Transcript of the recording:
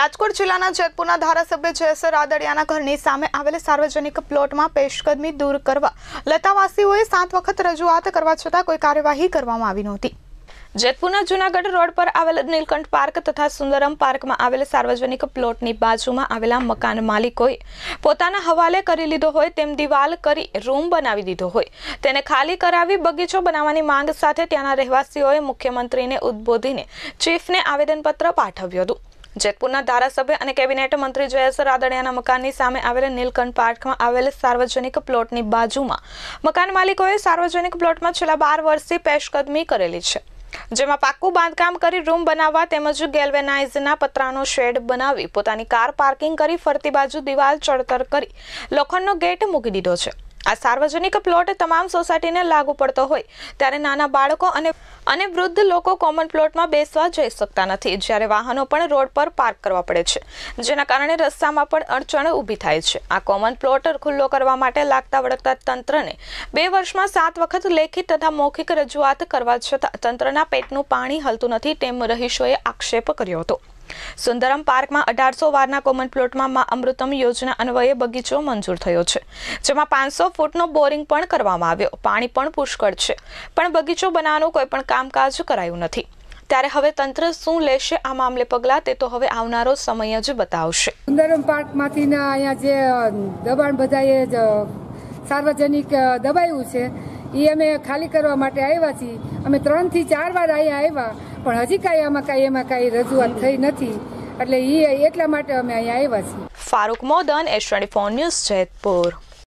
રાજકોટ જિલ્લાના જેતપુરના ધારાસભ્ય જયેશ રાદડિયાના ઘરની સામે આવેલ સાર્વજનિક પ્લોટમાં પેશકદમી દૂર કરવા લતાવાસીઓએ 7 વખત રજૂઆત કરવા છતાં કોઈ કાર્યવાહી કરવામાં આવી નહોતી। જેતપુરના જૂનાગઢ રોડ પર આવેલ નીલકંઠ પાર્ક તથા સુંદરમ પાર્કમાં આવેલ સાર્વજનિક પ્લોટની બાજુમાં આવેલા મકાન માલિકોએ પોતાના હવાલે કરી લીધો હોય તેમ દિવાલ કરી રૂમ બનાવી દીધો હોય તેને ખાલી કરાવી બગીચો બનાવવાની માંગ સાથે ત્યાંના રહેવાસીઓએ મુખ્યમંત્રીને ઉદ્બોધીને ચીફને આવેદનપત્ર પાઠવ્યું હતું। જેતપુરના ધારાસભ્ય અને કેબિનેટ મંત્રી જયેશ રાદડિયાના મકાનની સામે આવેલ નીલકંઠ પાર્કમાં આવેલ સાર્વજનિક પ્લોટની બાજુમાં મકાન માલિકોએ સાર્વજનિક પ્લોટમાં છેલ્લા 12 વર્ષથી પેશકદમી કરેલી છે, જેમાં પાક્કું બાંધકામ કરી રૂમ બનાવવા તેમજ ગેલ્વેનાઇઝના પતરાનો શેડ બનાવી પોતાની કાર પાર્કિંગ કરી ફરતી બાજુ દિવાલ ચણતર કરી લોખંડનો ગેટ મૂકી દીધો છે। આ સાર્વજનિક પ્લોટ તમામ સોસાયટીને લાગુ પડતો હોય ત્યારે નાના બાળકો અને વૃદ્ધ લોકો કોમન પ્લોટમાં બેસવા જઈ શકતા નથી, જ્યારે વાહનો પણ રોડ પર પાર્ક કરવા પડે છે, જેના કારણે રસ્તામાં પણ અડચણ ઊભી થાય છે। આ કોમન પ્લોટ ખુલ્લો કરવા માટે લાગતા વળગતા તંત્રને 2 વર્ષમાં 7 વખત લેખિત તથા મૌખિક રજૂઆત કરવા છતાં તંત્રના પેટનું પાણી હલતું નથી તેમ રહીશોએ આક્ષેપ કર્યો હતો। સુંદરમ પાર્કમાં 1800 વારના કોમન પ્લોટમાં માં અમૃતમ યોજના અન્વયે બગીચો મંજૂર થયો છે, જેમાં 500 ફૂટનો બોરિંગ પણ કરવામાં આવ્યો, પાણી પણ પુષ્કળ છે, પણ બગીચો બનાવવાનું કોઈ પણ કામકાજ કરાયું નથી। ત્યારે હવે તંત્ર શું લેશે આ મામલે પગલાં તે તો હવે આવનારો સમય જ બતાવશે। સુંદરમ પાર્કમાંથી અહીંયા જે દબાણ બધાએ સાર્વજનિક દબાયું છે એ અમે ખાલી કરવા માટે આવ્યા છીએ। અમે 3 થી 4 વાર અહીંયા આવ્યા પણ હજી કાંઈ એમાં કાંઈ રજૂઆત થઈ નથી, એટલે એટલા માટે અમે અહીંયા આવ્યા છીએ। Farooq Modan, S24 news, Jetpur.